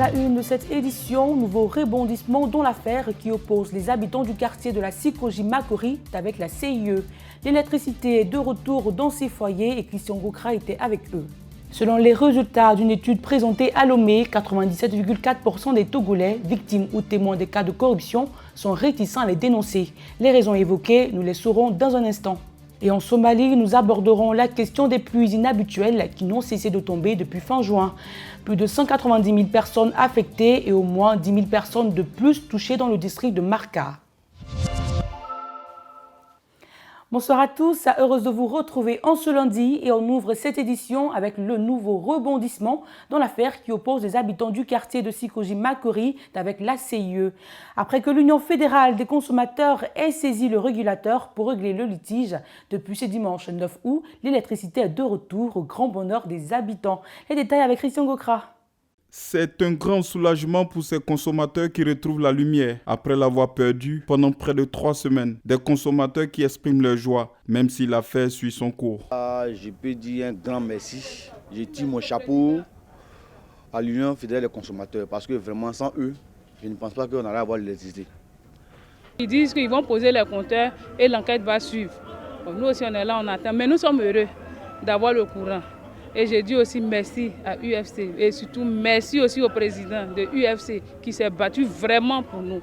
la une de cette édition, nouveau rebondissement dans l'affaire qui oppose les habitants du quartier de la Sikoji-Makori avec la CIE. L'électricité est de retour dans ces foyers et Christian Gokra était avec eux. Selon les résultats d'une étude présentée à Lomé, 97,4% des Togolais, victimes ou témoins des cas de corruption, sont réticents à les dénoncer. Les raisons évoquées, nous les saurons dans un instant. Et en Somalie, nous aborderons la question des pluies inhabituelles qui n'ont cessé de tomber depuis fin juin. Plus de 190 000 personnes affectées et au moins 10 000 personnes de plus touchées dans le district de Marca. Bonsoir à tous, heureuse de vous retrouver en ce lundi et on ouvre cette édition avec le nouveau rebondissement dans l'affaire qui oppose les habitants du quartier de Sikoji-Makori avec la CIE. Après que l'Union fédérale des consommateurs ait saisi le régulateur pour régler le litige, depuis ce dimanche 9 août, l'électricité est de retour au grand bonheur des habitants. Les détails avec Christian Gokra. C'est un grand soulagement pour ces consommateurs qui retrouvent la lumière après l'avoir perdue pendant près de 3 semaines. Des consommateurs qui expriment leur joie, même si l'affaire suit son cours. Je peux dire un grand merci. Je tire mon chapeau à l'Union fédérale des consommateurs parce que vraiment sans eux, je ne pense pas qu'on allait avoir l'électricité. Ils disent qu'ils vont poser les compteurs et l'enquête va suivre. Bon, nous aussi on est là, on attend, mais nous sommes heureux d'avoir le courant. Et je dis aussi merci à UFC et surtout merci aussi au président de UFC qui s'est battu vraiment pour nous.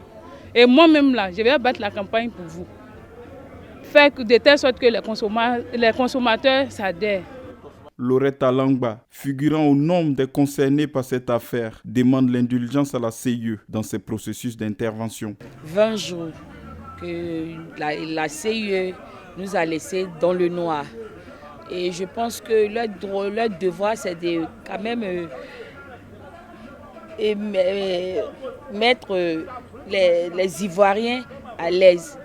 Et moi-même là, je vais battre la campagne pour vous. Faire de telle sorte que les consommateurs s'adhèrent. Loretta Langba, figurant au nombre des concernés par cette affaire, demande l'indulgence à la CIE dans ces processus d'intervention. 20 jours que la CIE nous a laissés dans le noir. Et je pense que leur devoir, c'est de quand même mettre les Ivoiriens à l'aise.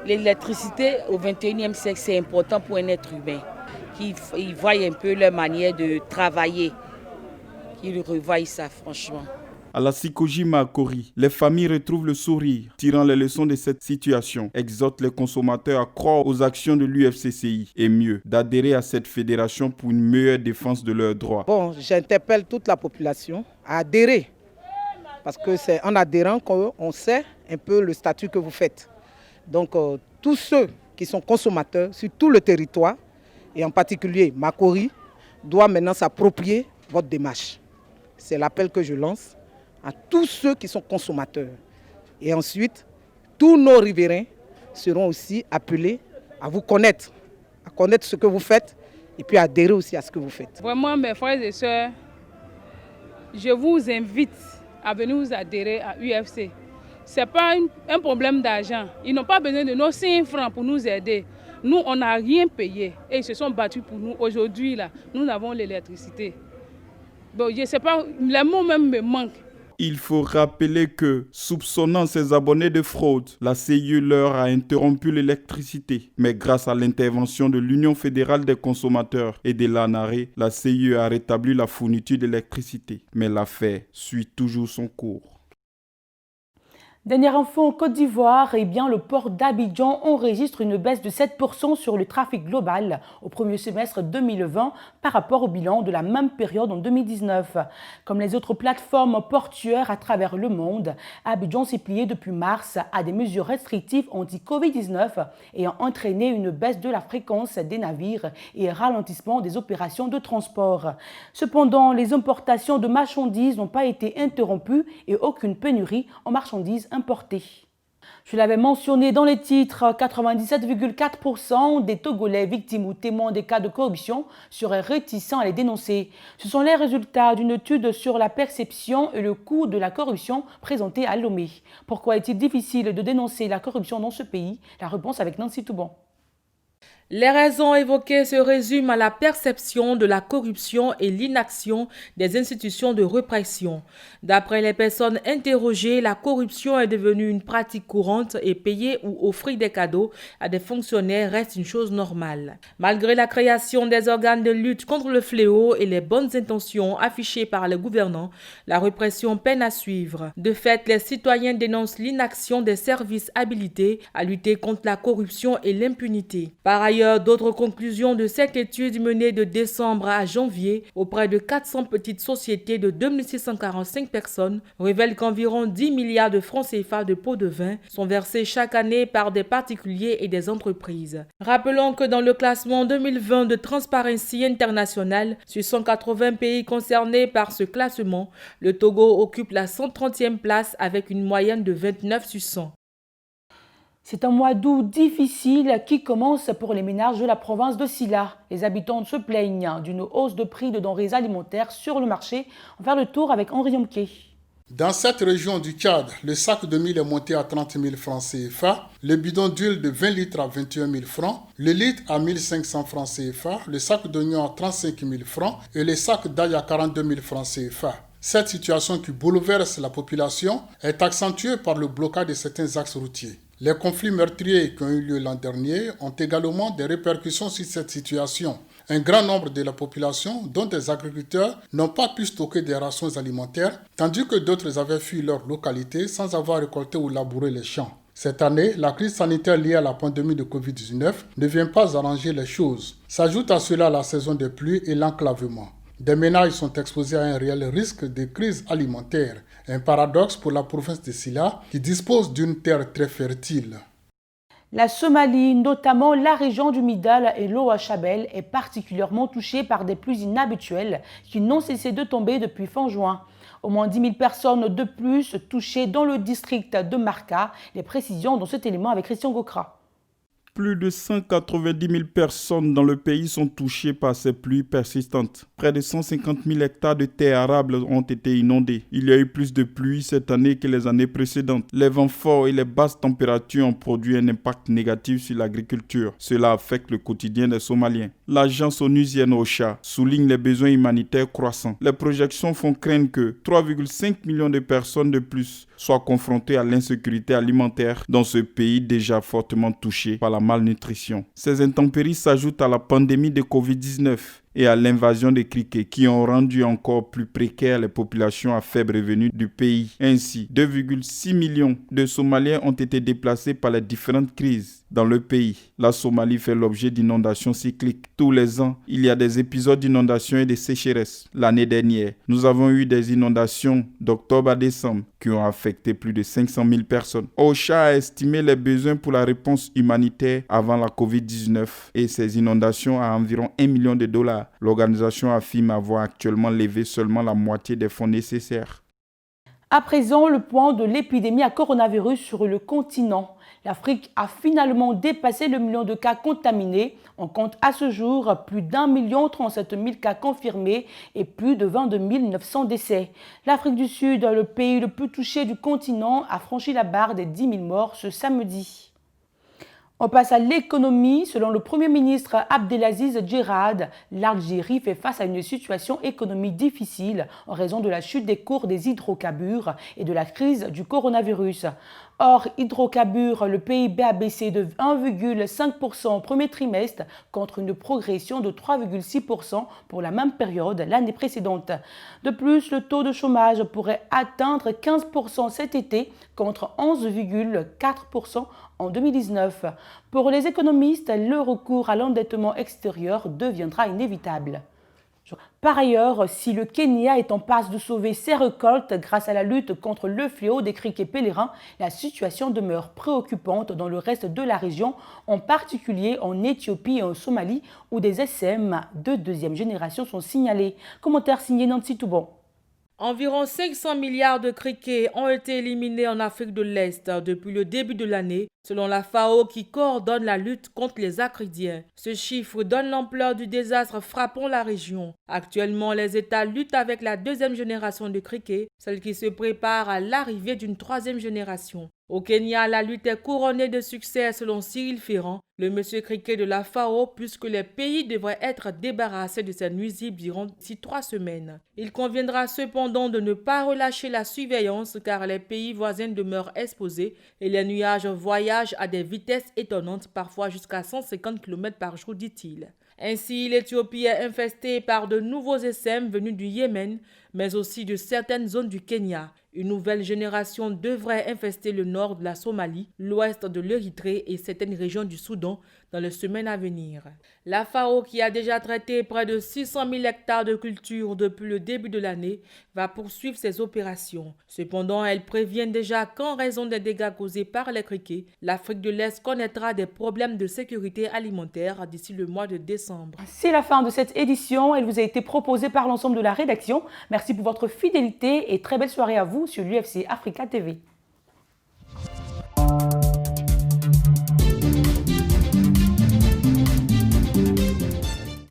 L'électricité au XXIe siècle, c'est important pour un être humain. Qu'ils voient un peu leur manière de travailler, qu'ils revoient ça franchement. À la Sikoji-Makori, les familles retrouvent le sourire. Tirant les leçons de cette situation, exhortent les consommateurs à croire aux actions de l'UFCCI et mieux, d'adhérer à cette fédération pour une meilleure défense de leurs droits. Bon, j'interpelle toute la population à adhérer, parce que c'est en adhérant qu'on sait un peu le statut que vous faites. Donc, tous ceux qui sont consommateurs sur tout le territoire, et en particulier Makori, doivent maintenant s'approprier votre démarche. C'est l'appel que je lance à tous ceux qui sont consommateurs. Et ensuite, tous nos riverains seront aussi appelés à vous connaître, à connaître ce que vous faites et puis à adhérer aussi à ce que vous faites. Vraiment, mes frères et sœurs, je vous invite à venir vous adhérer à UFC. Ce n'est pas un problème d'argent. Ils n'ont pas besoin de nos 5 francs pour nous aider. Nous, on n'a rien payé et ils se sont battus pour nous. Aujourd'hui, là, nous avons l'électricité. Bon, je ne sais pas, les mots même me manquent. Il faut rappeler que, soupçonnant ses abonnés de fraude, la CIE leur a interrompu l'électricité. Mais grâce à l'intervention de l'Union fédérale des consommateurs et de l'ANARE, la CIE a rétabli la fourniture d'électricité. Mais l'affaire suit toujours son cours. Dernière info en Côte d'Ivoire, le port d'Abidjan enregistre une baisse de 7% sur le trafic global au premier semestre 2020 par rapport au bilan de la même période en 2019. Comme les autres plateformes portuaires à travers le monde, Abidjan s'est plié depuis mars à des mesures restrictives anti-Covid-19 ayant entraîné une baisse de la fréquence des navires et un ralentissement des opérations de transport. Cependant, les importations de marchandises n'ont pas été interrompues et aucune pénurie en marchandises importées. Je l'avais mentionné dans les titres, 97,4% des Togolais victimes ou témoins des cas de corruption seraient réticents à les dénoncer. Ce sont les résultats d'une étude sur la perception et le coût de la corruption présentée à Lomé. Pourquoi est-il difficile de dénoncer la corruption dans ce pays? La réponse avec Nancy Touban. Les raisons évoquées se résument à la perception de la corruption et l'inaction des institutions de répression. D'après les personnes interrogées, la corruption est devenue une pratique courante et payer ou offrir des cadeaux à des fonctionnaires reste une chose normale. Malgré la création des organes de lutte contre le fléau et les bonnes intentions affichées par les gouvernants, la répression peine à suivre. De fait, les citoyens dénoncent l'inaction des services habilités à lutter contre la corruption et l'impunité. Par ailleurs, ailleurs, d'autres conclusions de cette étude menée de décembre à janvier auprès de 400 petites sociétés de 2645 personnes révèlent qu'environ 10 milliards de francs CFA de pots de vin sont versés chaque année par des particuliers et des entreprises. Rappelons que dans le classement 2020 de Transparency International, sur 180 pays concernés par ce classement, le Togo occupe la 130e place avec une moyenne de 29 sur 100. C'est un mois d'août difficile qui commence pour les ménages de la province de Silla. Les habitants se plaignent d'une hausse de prix de denrées alimentaires sur le marché. On va faire le tour avec Henri Yomke. Dans cette région du Tchad, le sac de mil est monté à 30 000 francs CFA, le bidon d'huile de 20 litres à 21 000 francs, le litre à 1 500 francs CFA, le sac d'oignon à 35 000 francs et le sac d'ail à 42 000 francs CFA. Cette situation qui bouleverse la population est accentuée par le blocage de certains axes routiers. Les conflits meurtriers qui ont eu lieu l'an dernier ont également des répercussions sur cette situation. Un grand nombre de la population, dont des agriculteurs, n'ont pas pu stocker des rations alimentaires, tandis que d'autres avaient fui leur localité sans avoir récolté ou labouré les champs. Cette année, la crise sanitaire liée à la pandémie de Covid-19 ne vient pas arranger les choses. S'ajoute à cela la saison des pluies et l'enclavement. Des ménages sont exposés à un réel risque de crise alimentaire. Un paradoxe pour la province de Silla qui dispose d'une terre très fertile. La Somalie, notamment la région du Midal et l'Oa Chabel, est particulièrement touchée par des pluies inhabituelles qui n'ont cessé de tomber depuis fin juin. Au moins 10 000 personnes de plus touchées dans le district de Marca. Les précisions dans cet élément avec Christian Gokra. Plus de 190 000 personnes dans le pays sont touchées par ces pluies persistantes. Près de 150 000 hectares de terres arables ont été inondés. Il y a eu plus de pluie cette année que les années précédentes. Les vents forts et les basses températures ont produit un impact négatif sur l'agriculture. Cela affecte le quotidien des Somaliens. L'agence onusienne OCHA souligne les besoins humanitaires croissants. Les projections font craindre que 3,5 millions de personnes de plus soient confrontées à l'insécurité alimentaire dans ce pays déjà fortement touché par la malnutrition. Ces intempéries s'ajoutent à la pandémie de Covid-19 et à l'invasion des criquets qui ont rendu encore plus précaires les populations à faible revenu du pays. Ainsi, 2,6 millions de Somaliens ont été déplacés par les différentes crises dans le pays. La Somalie fait l'objet d'inondations cycliques. Tous les ans, il y a des épisodes d'inondations et de sécheresse. L'année dernière, nous avons eu des inondations d'octobre à décembre qui ont affecté plus de 500 000 personnes. OCHA a estimé les besoins pour la réponse humanitaire avant la Covid-19 et ces inondations à environ $1 million. L'organisation affirme avoir actuellement levé seulement la moitié des fonds nécessaires. À présent, le point de l'épidémie à coronavirus sur le continent. L'Afrique a finalement dépassé le million de cas contaminés. On compte à ce jour plus d'1 037 000 cas confirmés et plus de 22 900 décès. L'Afrique du Sud, le pays le plus touché du continent, a franchi la barre des 10 000 morts ce samedi. On passe à l'économie. Selon le Premier ministre Abdelaziz Djerad, l'Algérie fait face à une situation économique difficile en raison de la chute des cours des hydrocarbures et de la crise du coronavirus. Hors hydrocarbures, le PIB a baissé de 1,5% au premier trimestre contre une progression de 3,6% pour la même période l'année précédente. De plus, le taux de chômage pourrait atteindre 15% cet été contre 11,4% en 2019. Pour les économistes, le recours à l'endettement extérieur deviendra inévitable. Par ailleurs, si le Kenya est en passe de sauver ses récoltes grâce à la lutte contre le fléau des criquets pèlerins, la situation demeure préoccupante dans le reste de la région, en particulier en Éthiopie et en Somalie, où des SM de deuxième génération sont signalés. Commentaire signé Nancy Toubon. Environ 500 milliards de criquets ont été éliminés en Afrique de l'Est depuis le début de l'année, selon la FAO qui coordonne la lutte contre les acridiens. Ce chiffre donne l'ampleur du désastre frappant la région. Actuellement, les États luttent avec la deuxième génération de criquets, celle qui se prépare à l'arrivée d'une troisième génération. Au Kenya, la lutte est couronnée de succès selon Cyril Ferrand, le monsieur criquet de la FAO, puisque les pays devraient être débarrassés de ces nuisibles d'ici 3 semaines. Il conviendra cependant de ne pas relâcher la surveillance car les pays voisins demeurent exposés et les nuages voyagent à des vitesses étonnantes, parfois jusqu'à 150 km par jour, dit-il. Ainsi, l'Éthiopie est infestée par de nouveaux SM venus du Yémen, mais aussi de certaines zones du Kenya. Une nouvelle génération devrait infester le nord de la Somalie, l'ouest de l'Érythrée et certaines régions du Soudan, dans les semaines à venir. La FAO, qui a déjà traité près de 600 000 hectares de culture depuis le début de l'année, va poursuivre ses opérations. Cependant, elle prévient déjà qu'en raison des dégâts causés par les criquets, l'Afrique de l'Est connaîtra des problèmes de sécurité alimentaire d'ici le mois de décembre. C'est la fin de cette édition. Elle vous a été proposée par l'ensemble de la rédaction. Merci pour votre fidélité et très belle soirée à vous sur l'UFC Africa TV.